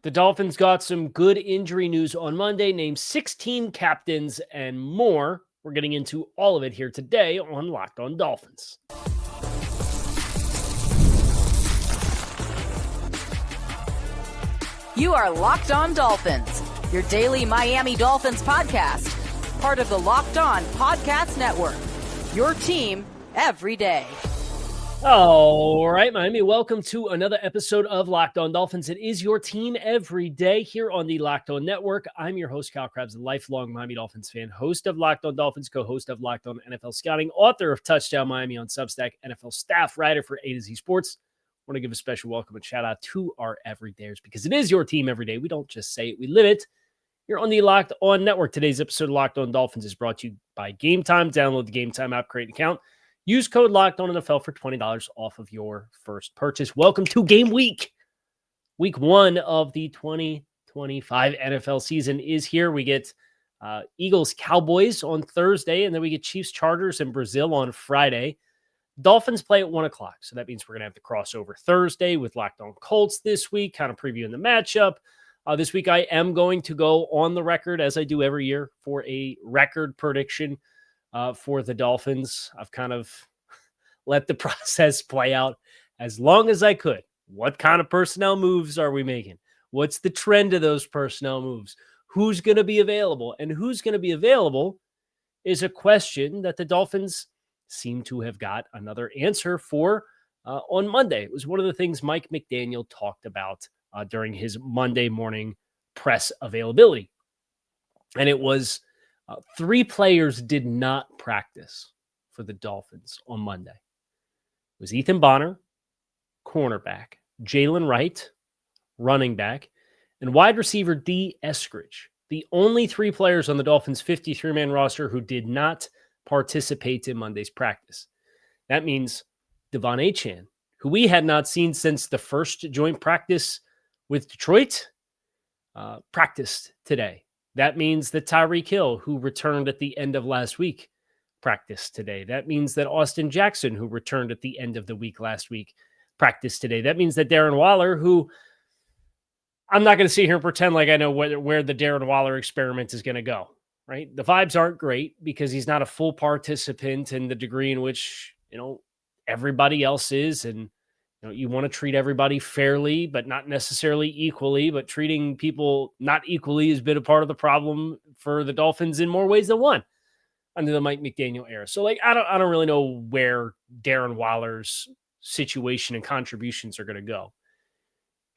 The Dolphins got some good injury news on Monday, named 16 captains and more. We're getting into all of it here today on Locked On Dolphins. You are Locked On Dolphins, your daily Miami Dolphins podcast, part of the Locked On Podcast Network, your team every day. All right, Miami, welcome to another episode of Locked On Dolphins. It is your team every day here on the Locked On Network. I'm your host, Kyle Krabs, a lifelong Miami Dolphins fan, host of Locked On Dolphins, co-host of Locked On NFL Scouting, author of Touchdown Miami on Substack, NFL staff writer for A to Z Sports. I want to give a special welcome and shout out to our everydayers because it is your team every day. We don't just say it, we live it. You're on the Locked On Network. Today's episode of Locked On Dolphins is brought to you by Game Time. Download the Game Time app, create an account. Use code LOCKEDONNFL for $20 off of your first purchase. Welcome to game week. Week one of the 2025 NFL season is here. We get Eagles-Cowboys on Thursday, and then we get Chiefs-Chargers in Brazil on Friday. Dolphins play at 1 o'clock, so that means we're going to have the crossover Thursday with Locked On Colts this week, kind of previewing the matchup. This week I am going to go on the record, as I do every year, for a record prediction for the Dolphins. I've kind of let the process play out as long as I could. What kind of personnel moves are we making? What's the trend of those personnel moves? Who's going to be available? And who's going to be available is a question that the Dolphins seem to have got another answer for on Monday. It was one of the things Mike McDaniel talked about during his Monday morning press availability. And it was 3 players did not practice for the Dolphins on Monday. It was Ethan Bonner, cornerback, Jalen Wright, running back, and wide receiver D. Eskridge. The only 3 players on the Dolphins' 53-man roster who did not participate in Monday's practice. That means De'Von Achane, who we had not seen since the first joint practice with Detroit, practiced today. That means that Tyreek Hill, who returned at the end of last week, practiced today. That means that Austin Jackson, who returned at the end of the week last week, practiced today. That means that Darren Waller, who I'm not going to sit here and pretend like I know where the Darren Waller experiment is going to go, right? The vibes aren't great because he's not a full participant in the degree in which, everybody else is. And you want to treat everybody fairly, but not necessarily equally. But treating people not equally has been a part of the problem for the Dolphins in more ways than one under the Mike McDaniel era. So, I don't really know where Darren Waller's situation and contributions are going to go.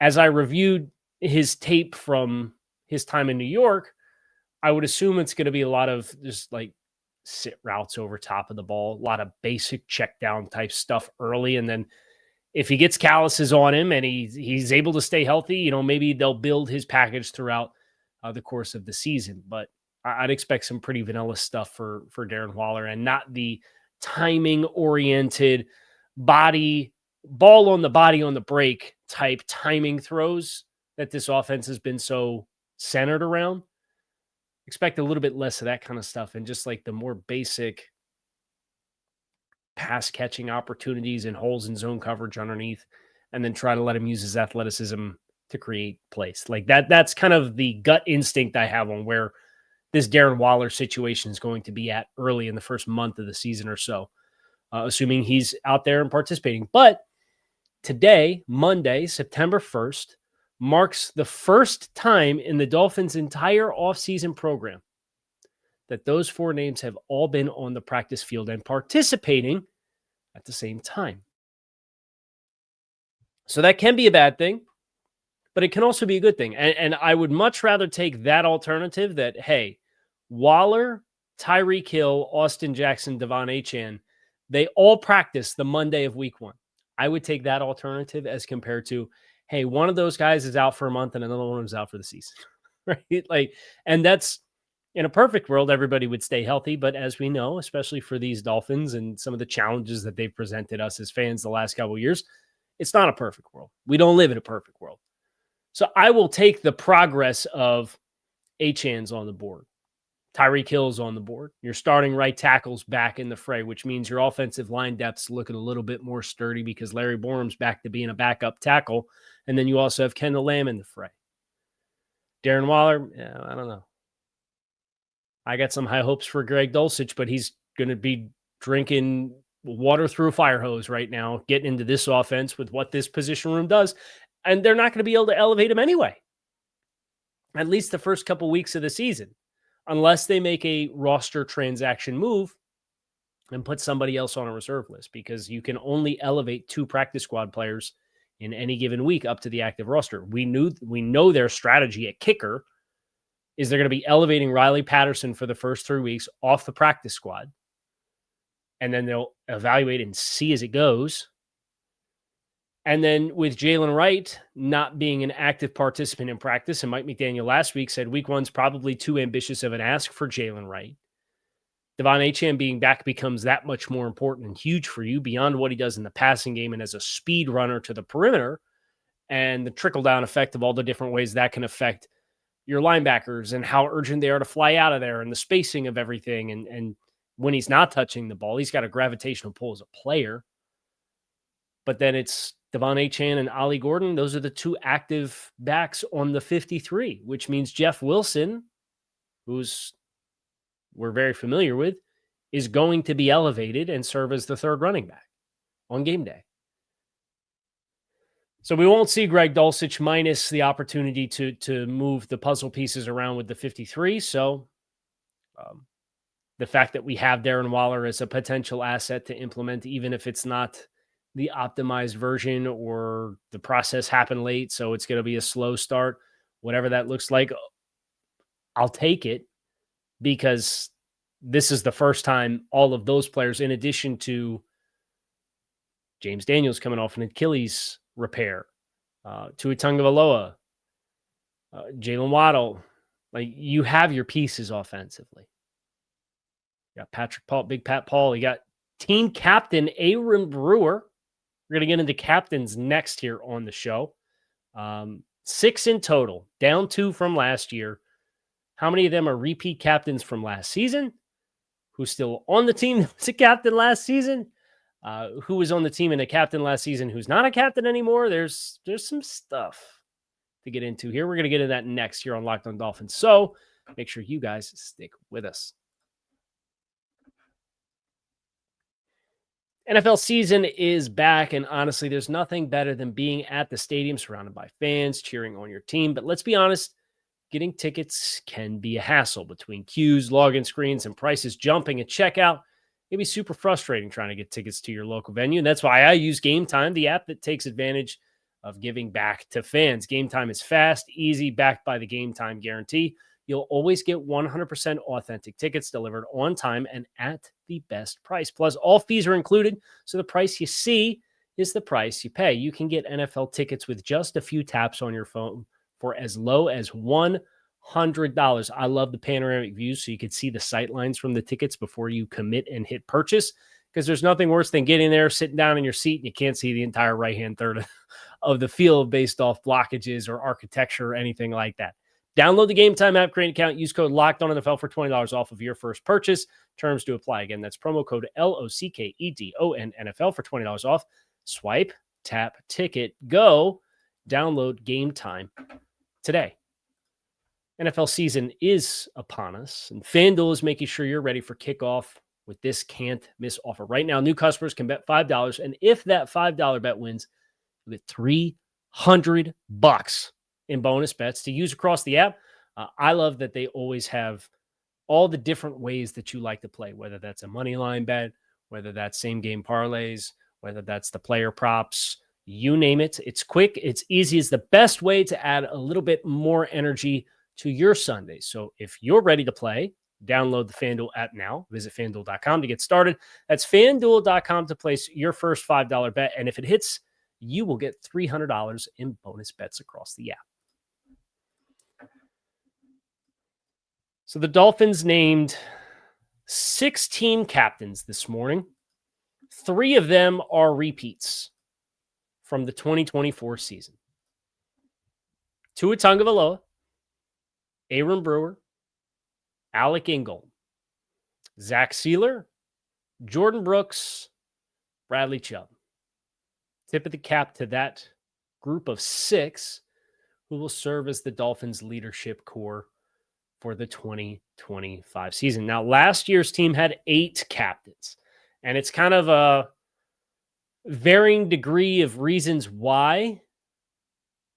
As I reviewed his tape from his time in New York, I would assume it's going to be a lot of just sit routes over top of the ball, a lot of basic check down type stuff early, and then if he gets calluses on him and he's able to stay healthy, maybe they'll build his package throughout the course of the season. But I'd expect some pretty vanilla stuff for Darren Waller and not the timing-oriented ball on the break type timing throws that this offense has been so centered around. Expect a little bit less of that kind of stuff and just the more basic pass catching opportunities and holes in zone coverage underneath, and then try to let him use his athleticism to create plays. That's kind of the gut instinct I have on where this Darren Waller situation is going to be at early in the first month of the season or so, assuming he's out there and participating. But today, Monday, September 1st, marks the first time in the Dolphins' entire offseason program that those 4 names have all been on the practice field and participating at the same time. So that can be a bad thing, but it can also be a good thing. And I would much rather take that alternative that, hey, Waller, Tyreek Hill, Austin Jackson, De'Von Achane, they all practice the Monday of week 1. I would take that alternative as compared to, hey, one of those guys is out for a month and another one is out for the season, right? And that's, in a perfect world, everybody would stay healthy. But as we know, especially for these Dolphins and some of the challenges that they've presented us as fans the last couple of years, it's not a perfect world. We don't live in a perfect world. So I will take the progress of Achane's on the board. Tyreek Hill's on the board. Your starting right tackle's back in the fray, which means your offensive line depth's looking a little bit more sturdy because Larry Borum's back to being a backup tackle. And then you also have Kendall Lamb in the fray. Darren Waller, yeah, I don't know. I got some high hopes for Greg Dulcich, but he's going to be drinking water through a fire hose right now, getting into this offense with what this position room does. And they're not going to be able to elevate him anyway, at least the first couple weeks of the season, unless they make a roster transaction move and put somebody else on a reserve list, because you can only elevate 2 practice squad players in any given week up to the active roster. We know their strategy at kicker is they're going to be elevating Riley Patterson for the first 3 weeks off the practice squad. And then they'll evaluate and see as it goes. And then with Jalen Wright not being an active participant in practice, and Mike McDaniel last week said week 1's probably too ambitious of an ask for Jalen Wright. De'Von Achane being back becomes that much more important and huge for you beyond what he does in the passing game and as a speed runner to the perimeter, and the trickle-down effect of all the different ways that can affect your linebackers and how urgent they are to fly out of there and the spacing of everything. And when he's not touching the ball, he's got a gravitational pull as a player. But then it's De'Von Achane and Ollie Gordon. Those are the 2 active backs on the 53, which means Jeff Wilson, who's we're very familiar with, is going to be elevated and serve as the 3rd running back on game day. So we won't see Greg Dulcich minus the opportunity to move the puzzle pieces around with the 53. So the fact that we have Darren Waller as a potential asset to implement, even if it's not the optimized version or the process happened late, so it's going to be a slow start, whatever that looks like, I'll take it, because this is the first time all of those players, in addition to James Daniels coming off an Achilles repair, Tua Tagovailoa, Jalen Waddle, like, you have your pieces offensively. You got Patrick Paul, Big Pat Paul. You got team captain Aaron Brewer. We're going to get into captains next here on the show. 6 in total, down 2 from last year. How many of them are repeat captains from last season? Who's still on the team that was a captain last season? Who was on the team and a captain last season who's not a captain anymore? There's some stuff to get into here. We're going to get into that next here on Locked On Dolphins. So make sure you guys stick with us. NFL season is back, and honestly, there's nothing better than being at the stadium surrounded by fans cheering on your team. But let's be honest, getting tickets can be a hassle between queues, login screens, and prices jumping at checkout. It can be super frustrating trying to get tickets to your local venue, and that's why I use Game Time, the app that takes advantage of giving back to fans. Game Time is fast, easy, backed by the Game Time guarantee. You'll always get 100% authentic tickets delivered on time and at the best price. Plus, all fees are included, so the price you see is the price you pay. You can get NFL tickets with just a few taps on your phone for as low as $100. I love the panoramic view, so you can see the sight lines from the tickets before you commit and hit purchase, because there's nothing worse than getting there, sitting down in your seat, and you can't see the entire right-hand third of the field based off blockages or architecture or anything like that. Download the Game Time app, create an account, use code LOCKEDONNFL for $20 off of your first purchase. Terms to apply. Again, that's promo code LOCKEDONNFL for $20 off. Swipe, tap, ticket, go. Download Game Time today. NFL season is upon us, and FanDuel is making sure you're ready for kickoff with this can't-miss offer. Right now, new customers can bet $5, and if that $5 bet wins, you get $300 in bonus bets to use across the app. I love that they always have all the different ways that you like to play, whether that's a money line bet, whether that's same game parlays, whether that's the player props, you name it. It's quick. It's easy. It's the best way to add a little bit more energy to your Sunday. So if you're ready to play, download the FanDuel app now. Visit FanDuel.com to get started. That's FanDuel.com to place your first $5 bet. And if it hits, you will get $300 in bonus bets across the app. So the Dolphins named 6 team captains this morning. 3 of them are repeats from the 2024 season. Tua Tagovailoa, Aaron Brewer, Alec Ingold, Zach Sealer, Jordan Brooks, Bradley Chubb. Tip of the cap to that group of 6 who will serve as the Dolphins leadership core for the 2025 season. Now, last year's team had 8 captains, and it's kind of a varying degree of reasons why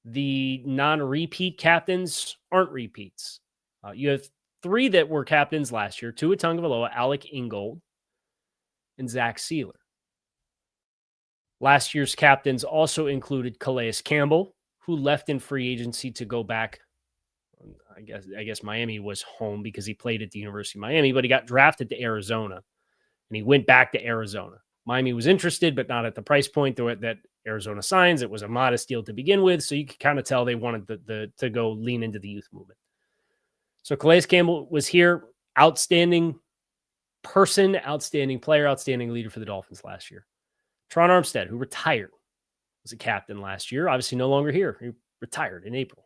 the non-repeat captains aren't repeats. You have 3 that were captains last year: Tua Tagovailoa, Alec Ingold, and Zach Sealer. Last year's captains also included Calais Campbell, who left in free agency to go back. I guess Miami was home because he played at the University of Miami, but he got drafted to Arizona, and he went back to Arizona. Miami was interested, but not at the price point that Arizona signs. It was a modest deal to begin with, so you could kind of tell they wanted to go lean into the youth movement. So Calais Campbell was here. Outstanding person, outstanding player, outstanding leader for the Dolphins last year. Tron Armstead, who retired, was a captain last year. Obviously no longer here. He retired in April.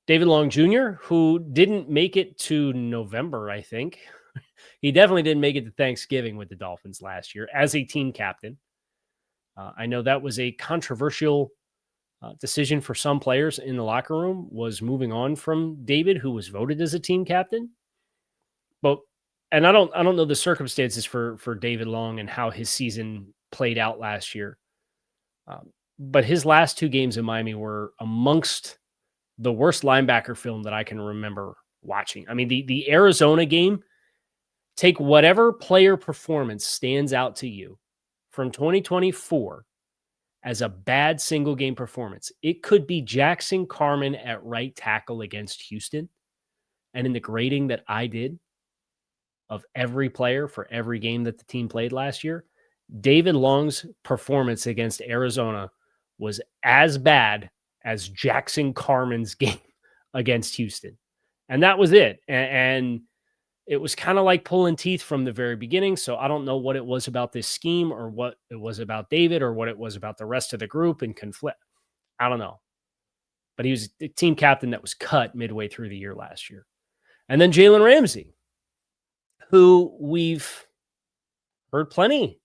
David Long Jr., who didn't make it to November, I think. He definitely didn't make it to Thanksgiving with the Dolphins last year as a team captain. I know that was a controversial decision for some players in the locker room, was moving on from David, who was voted as a team captain. And I don't know the circumstances for David Long and how his season played out last year. But his last 2 games in Miami were amongst the worst linebacker film that I can remember watching. I mean, the Arizona game, take whatever player performance stands out to you from 2024 as a bad single game performance. It could be Jackson Carman at right tackle against Houston. And in the grading that I did of every player for every game that the team played last year, David Long's performance against Arizona was as bad as Jackson Carman's game against Houston. And that was it. And it was kind of like pulling teeth from the very beginning. So I don't know what it was about this scheme or what it was about David or what it was about the rest of the group and conflict. I don't know. But he was the team captain that was cut midway through the year last year. And then Jalen Ramsey, who we've heard plenty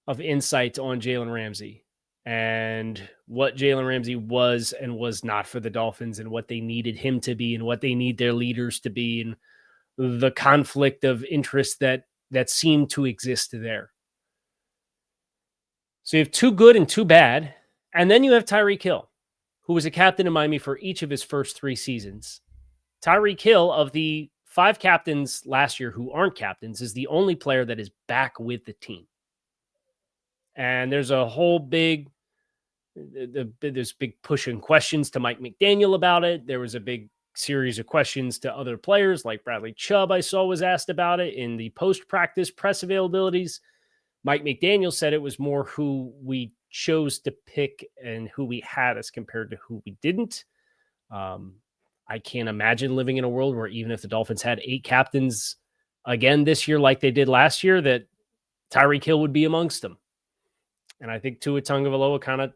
of insight on Jalen Ramsey and what Jalen Ramsey was and was not for the Dolphins and what they needed him to be and what they need their leaders to be and the conflict of interest that seemed to exist there. So you have 2 good and 2 bad. And then you have Tyreek Hill, who was a captain in Miami for each of his first 3 seasons. Tyreek Hill, of the 5 captains last year who aren't captains, is the only player that is back with the team. And there's a whole big push and questions to Mike McDaniel about it. There was a big series of questions to other players like Bradley Chubb, I saw, was asked about it in the post-practice press availabilities. Mike McDaniel said it was more who we chose to pick and who we had as compared to who we didn't. I can't imagine living in a world where even if the Dolphins had 8 captains again this year like they did last year, that Tyreek Hill would be amongst them. And I think Tua Tagovailoa kind of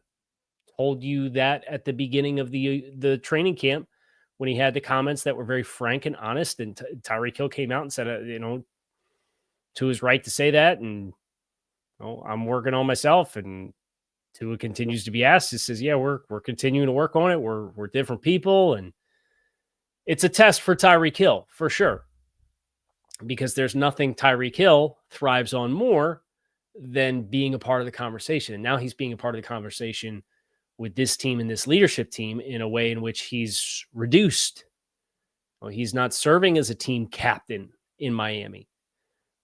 told you that at the beginning of the training camp when he had the comments that were very frank and honest. And Tyreek Hill came out and said, Tua's right to say that. And I'm working on myself. And Tua continues to be asked. He says, yeah, we're continuing to work on it. We're different people. And it's a test for Tyreek Hill for sure, because there's nothing Tyreek Hill thrives on more than being a part of the conversation. And now he's being a part of the conversation with this team and this leadership team in a way in which he's reduced. Well, he's not serving as a team captain in Miami.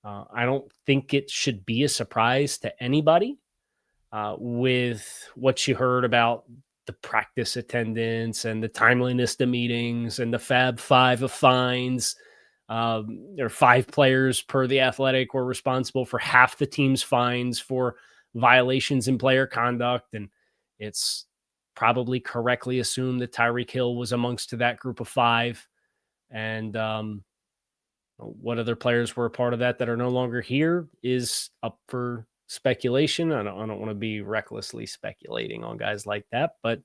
I don't think it should be a surprise to anybody with what you heard about the practice attendance and the timeliness to meetings and the Fab Five of fines. There are 5 players per The Athletic were responsible for half the team's fines for violations in player conduct. And it's probably correctly assumed that Tyreek Hill was amongst that group of 5. And what other players were a part of that are no longer here is up for speculation. I don't want to be recklessly speculating on guys like that, but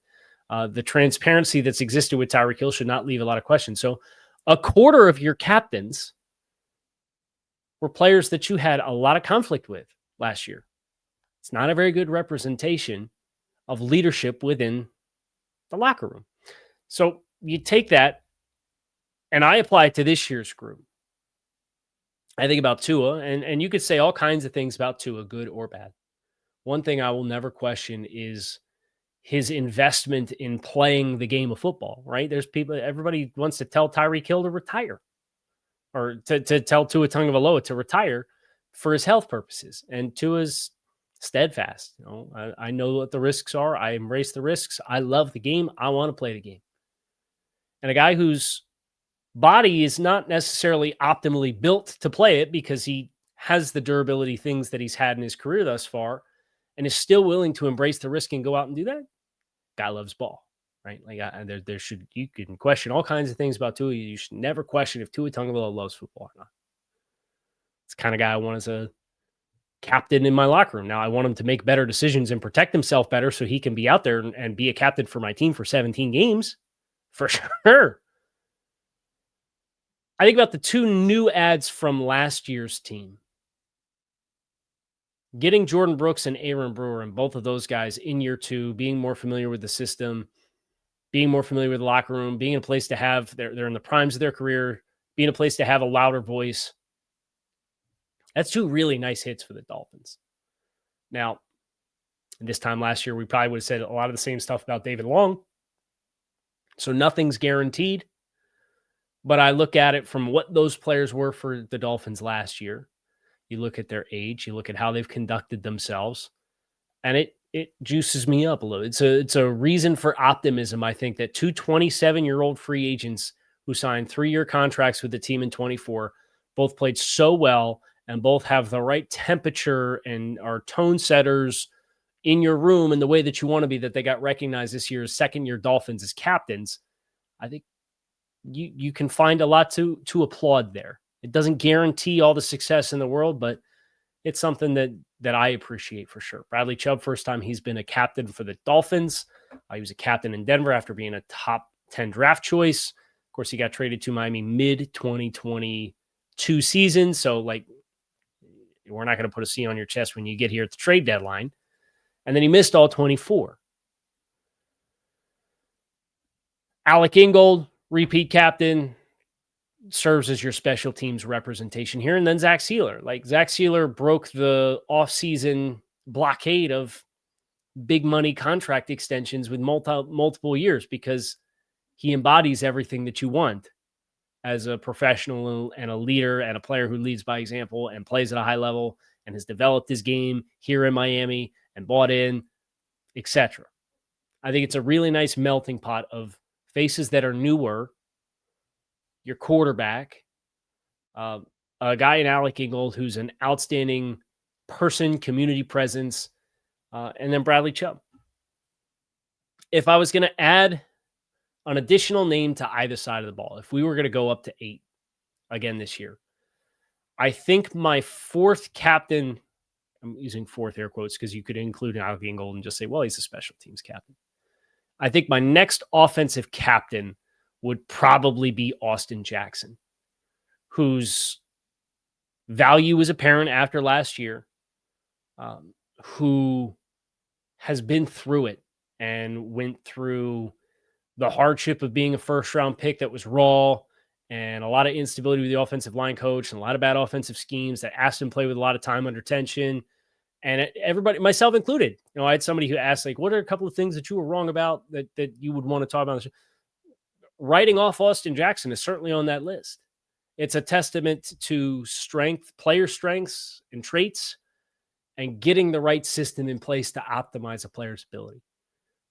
the transparency that's existed with Tyreek Hill should not leave a lot of questions. So a quarter of your captains were players that you had a lot of conflict with last year. It's not a very good representation of leadership within the locker room. So you take that, and I apply it to this year's group. I think about Tua, and you could say all kinds of things about Tua, good or bad. One thing I will never question is his investment in playing the game of football, right? There's people, everybody wants to tell Tyreek Hill to retire or to tell Tua Tagovailoa to retire for his health purposes. And Tua's steadfast. I know what the risks are. I embrace the risks. I love the game. I want to play the game. And a guy whose body is not necessarily optimally built to play it because he has the durability things that he's had in his career thus far and is still willing to embrace the risk and go out and do that. Guy loves ball, right? Like you can question all kinds of things about Tua. You should never question if Tua Tagovailoa loves football or not. It's the kind of guy I want as a captain in my locker room. Now I want him to make better decisions and protect himself better so he can be out there and be a captain for my team for 17 games for sure. I think about the two new ads from last year's team. Getting Jordan Brooks and Aaron Brewer and both of those guys in year two, being more familiar with the system, being more familiar with the locker room, being in a place to have, they're in the primes of their career, being a place to have a louder voice. That's two really nice hits for the Dolphins. Now, this time last year, we probably would have said a lot of the same stuff about David Long. So nothing's guaranteed. But I look at it from what those players were for the Dolphins last year. You look at their age, you look at how they've conducted themselves, and it juices me up a little. It's a reason for optimism, I think, that two 27-year-old free agents who signed 3-year contracts with the team in 24 both played so well and both have the right temperature and are tone setters in your room in the way that you want to be, that they got recognized this year as second-year Dolphins as captains. I think you can find a lot to applaud there. It doesn't guarantee all the success in the world, but it's something that I appreciate for sure. Bradley Chubb, first time he's been a captain for the Dolphins. He was a captain in Denver after being a top 10 draft choice. Of course, he got traded to Miami mid-2022 season, so like we're not going to put a C on your chest when you get here at the trade deadline. And then he missed all 24. Alec Ingold, repeat captain, serves as your special teams representation here. And then Zach Sealer. Like Zach Sealer broke the offseason blockade of big money contract extensions with multiple years because he embodies everything that you want as a professional and a leader and a player who leads by example and plays at a high level and has developed his game here in Miami and bought in, etc. I think it's a really nice melting pot of faces that are newer, your quarterback, a guy in Alec Ingold who's an outstanding person, community presence, and then Bradley Chubb. If I was going to add an additional name to either side of the ball, if we were going to go up to 8 again this year, I think my fourth captain, I'm using fourth air quotes because you could include Alec Ingold and just say, well, he's a special teams captain. I think my next offensive captain would probably be Austin Jackson, whose value is apparent after last year, who has been through it and went through the hardship of being a first-round pick that was raw and a lot of instability with the offensive line coach and a lot of bad offensive schemes that asked him to play with a lot of time under tension. And everybody, myself included, I had somebody who asked, like, what are a couple of things that you were wrong about that you would want to talk about? Writing off Austin Jackson is certainly on that list. It's a testament to strength, player strengths and traits, and getting the right system in place to optimize a player's ability.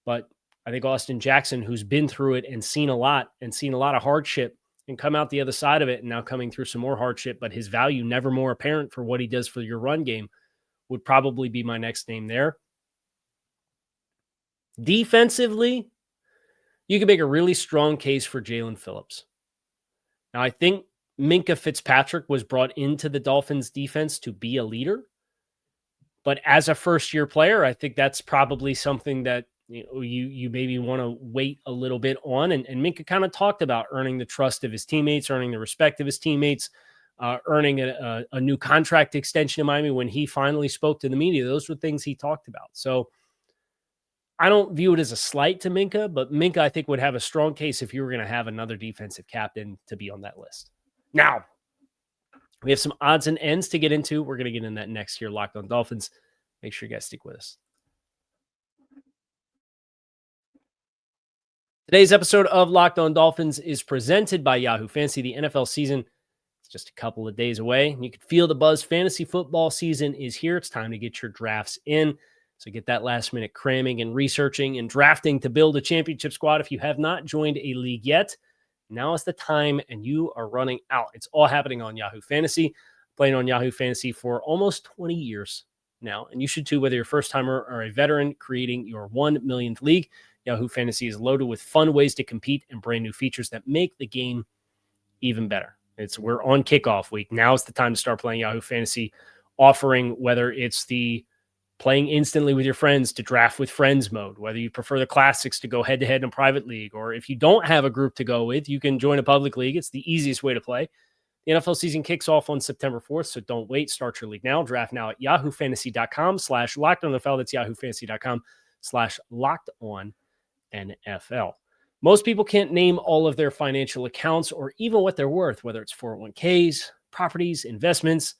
But I think Austin Jackson, who's been through it and seen a lot of hardship and come out the other side of it and now coming through some more hardship, but his value never more apparent for what he does for your run game, would probably be my next name there. Defensively, you can make a really strong case for Jalen Phillips. Now, I think Minkah Fitzpatrick was brought into the Dolphins defense to be a leader. But as a first-year player, I think that's probably something that you maybe want to wait a little bit on. And Minkah kind of talked about earning the trust of his teammates, earning the respect of his teammates, earning a new contract extension in Miami when he finally spoke to the media. Those were things he talked about. So I don't view it as a slight to Minka, but Minka, I think, would have a strong case if you were going to have another defensive captain to be on that list. Now, we have some odds and ends to get into. We're going to get in that next year, Locked on Dolphins. Make sure you guys stick with us. Today's episode of Locked on Dolphins is presented by Yahoo Fantasy. The NFL season is just a couple of days away. You can feel the buzz. Fantasy football season is here. It's time to get your drafts in. So get that last minute cramming and researching and drafting to build a championship squad. If you have not joined a league yet, now is the time, and you are running out. It's all happening on Yahoo Fantasy. Playing on Yahoo Fantasy for almost 20 years now, and you should too, whether you're a first-timer or a veteran creating your 1 millionth league. Yahoo Fantasy is loaded with fun ways to compete and brand new features that make the game even better. We're on kickoff week. Now is the time to start playing Yahoo Fantasy, offering whether it's the playing instantly with your friends to draft with friends mode, whether you prefer the classics to go head-to-head in a private league, or if you don't have a group to go with, you can join a public league. It's the easiest way to play. The NFL season kicks off on September 4th, so don't wait. Start your league now. Draft now at yahoofantasy.com/lockedonnfl. That's yahoofantasy.com/lockedonnfl. Most people can't name all of their financial accounts or even what they're worth, whether it's 401ks, properties, investments.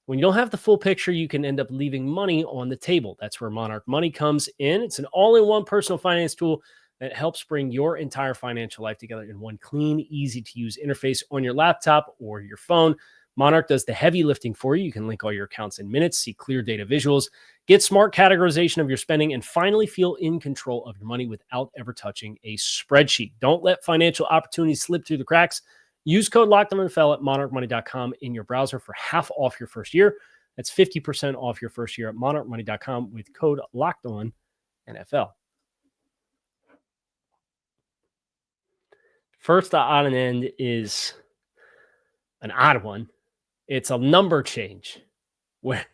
When you don't have the full picture, you can end up leaving money on the table. That's where Monarch Money comes in. It's an all-in-one personal finance tool that helps bring your entire financial life together in one clean, easy-to-use interface on your laptop or your phone. Monarch does the heavy lifting for you. You can link all your accounts in minutes, see clear data visuals, get smart categorization of your spending, and finally feel in control of your money without ever touching a spreadsheet. Don't let financial opportunities slip through the cracks. Use code LOCKEDONNFL at monarchmoney.com in your browser for half off your first year. That's 50% off your first year at monarchmoney.com with code LOCKEDONNFL. First odd and end is an odd one. It's a number change where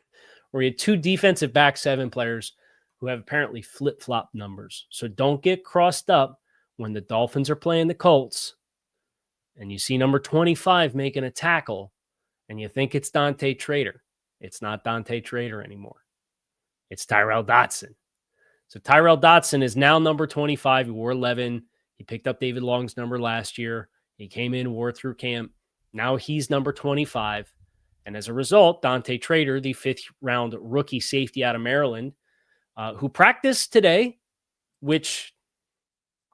you had two defensive back 7 players who have apparently flip-flop numbers. So don't get crossed up when the Dolphins are playing the Colts and you see number 25 making a tackle and you think it's Dante Trader. It's not Dante Trader anymore. It's Tyrell Dotson. So Tyrell Dotson is now number 25. He wore 11. He picked up David Long's number last year. He came in, wore through camp. Now he's number 25. And as a result, Dante Trader, the 5th-round rookie safety out of Maryland, who practiced today, which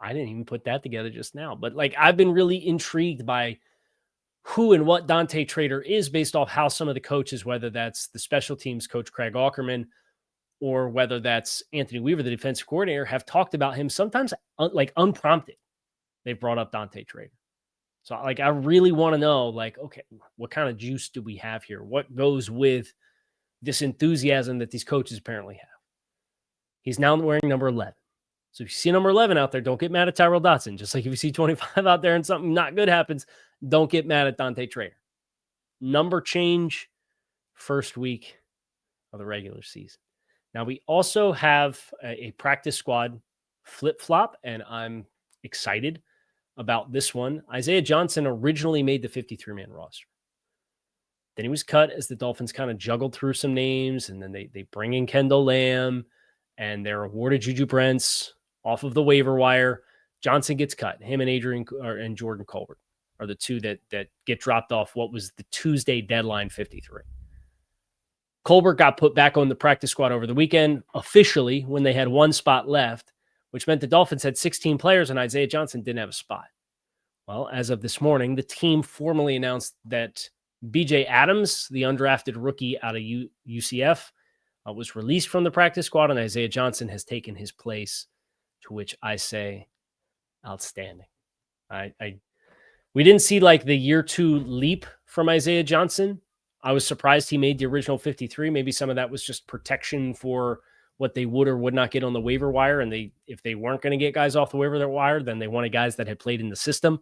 I didn't even put that together just now. But I've been really intrigued by who and what Dante Trader is based off how some of the coaches, whether that's the special teams coach Craig Aukerman or whether that's Anthony Weaver, the defensive coordinator, have talked about him sometimes unprompted. They've brought up Dante Trader. So I really want to know, okay, what kind of juice do we have here? What goes with this enthusiasm that these coaches apparently have? He's now wearing number 11. So if you see number 11 out there, don't get mad at Tyrell Dotson. Just like if you see 25 out there and something not good happens, don't get mad at Dante Trader. Number change, first week of the regular season. Now, we also have a practice squad flip-flop, and I'm excited about this one. Isaiah Johnson originally made the 53-man roster. Then he was cut as the Dolphins kind of juggled through some names, and then they bring in Kendall Lamb, and they're awarded Juju Brents off of the waiver wire. Johnson gets cut. Him and Jordan Colbert are the two that get dropped off what was the Tuesday deadline 53. Colbert got put back on the practice squad over the weekend, officially, when they had one spot left, which meant the Dolphins had 16 players and Isaiah Johnson didn't have a spot. Well, as of this morning, the team formally announced that BJ Adams, the undrafted rookie out of UCF, was released from the practice squad, and Isaiah Johnson has taken his place, to which I say, outstanding. We didn't see the year 2 leap from Isaiah Johnson. I was surprised he made the original 53. Maybe some of that was just protection for what they would or would not get on the waiver wire. And if they weren't going to get guys off the waiver wire, then they wanted guys that had played in the system.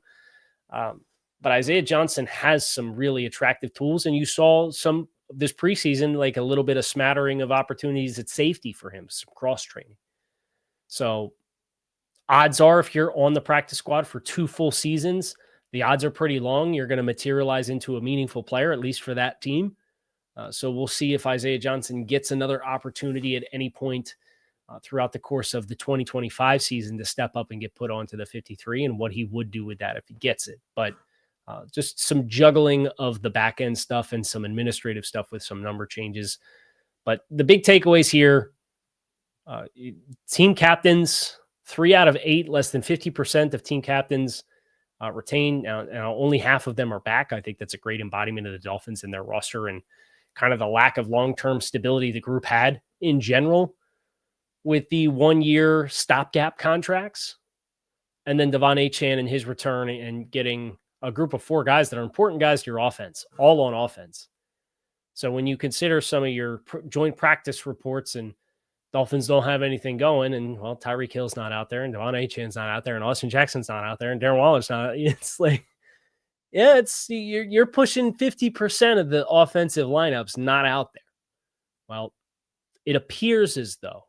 But Isaiah Johnson has some really attractive tools. And you saw some this preseason, a little bit of smattering of opportunities at safety for him, some cross training. So odds are, if you're on the practice squad for 2 full seasons, the odds are pretty long. You're going to materialize into a meaningful player, at least for that team. So we'll see if Isaiah Johnson gets another opportunity at any point throughout the course of the 2025 season to step up and get put onto the 53 and what he would do with that if he gets it. But just some juggling of the back end stuff and some administrative stuff with some number changes. But the big takeaways here, team captains, 3 out of 8, less than 50% of team captains retain. Now, only half of them are back. I think that's a great embodiment of the Dolphins and their roster and kind of the lack of long-term stability the group had in general with the 1-year stopgap contracts. And then De'Von Achane and his return and getting a group of 4 guys that are important guys to your offense, all on offense. So when you consider some of your joint practice reports and Dolphins don't have anything going, and well, Tyreek Hill's not out there, and De'Von Achane's not out there, and Austin Jackson's not out there, and Darren Waller's not. It's like, yeah, you're pushing 50% of the offensive lineups not out there. Well, it appears as though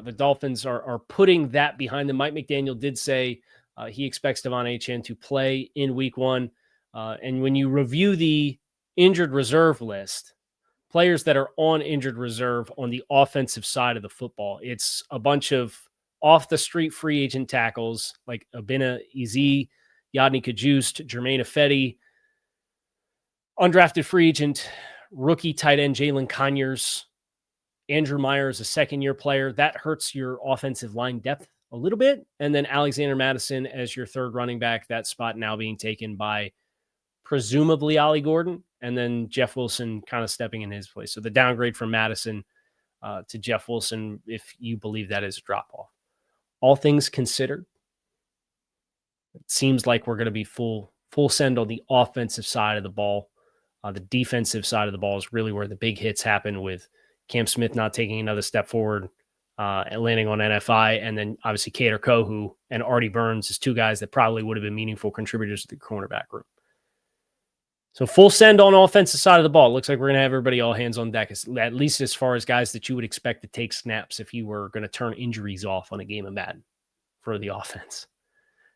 the Dolphins are putting that behind them. Mike McDaniel did say he expects De'Von Achane to play in Week 1, and when you review the injured reserve list, players that are on injured reserve on the offensive side of the football, it's a bunch of off-the-street free agent tackles like Abina Eze, Yadni Kajust, Jermaine Ifedi, undrafted free agent, rookie tight end Jalen Conyers, Andrew Myers, a second-year player. That hurts your offensive line depth a little bit. And then Alexander Mattison as your third running back, that spot now being taken by presumably Ollie Gordon, and then Jeff Wilson kind of stepping in his place. So the downgrade from Madison to Jeff Wilson, if you believe that is a drop-off. All things considered, it seems like we're going to be full send on the offensive side of the ball. The defensive side of the ball is really where the big hits happen, with Cam Smith not taking another step forward and landing on NFI, and then obviously Kader Kohu and Artie Burns is 2 guys that probably would have been meaningful contributors to the cornerback group. So full send on offensive side of the ball. It looks like we're going to have everybody all hands on deck, at least as far as guys that you would expect to take snaps if you were going to turn injuries off on a game of Madden for the offense.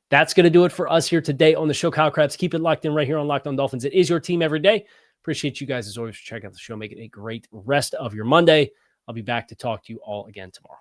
That's going to do it for us here today on the show. Kyle Krabs, keep it locked in right here on Locked On Dolphins. It is your team every day. Appreciate you guys as always for checking out the show. Make it a great rest of your Monday. I'll be back to talk to you all again tomorrow.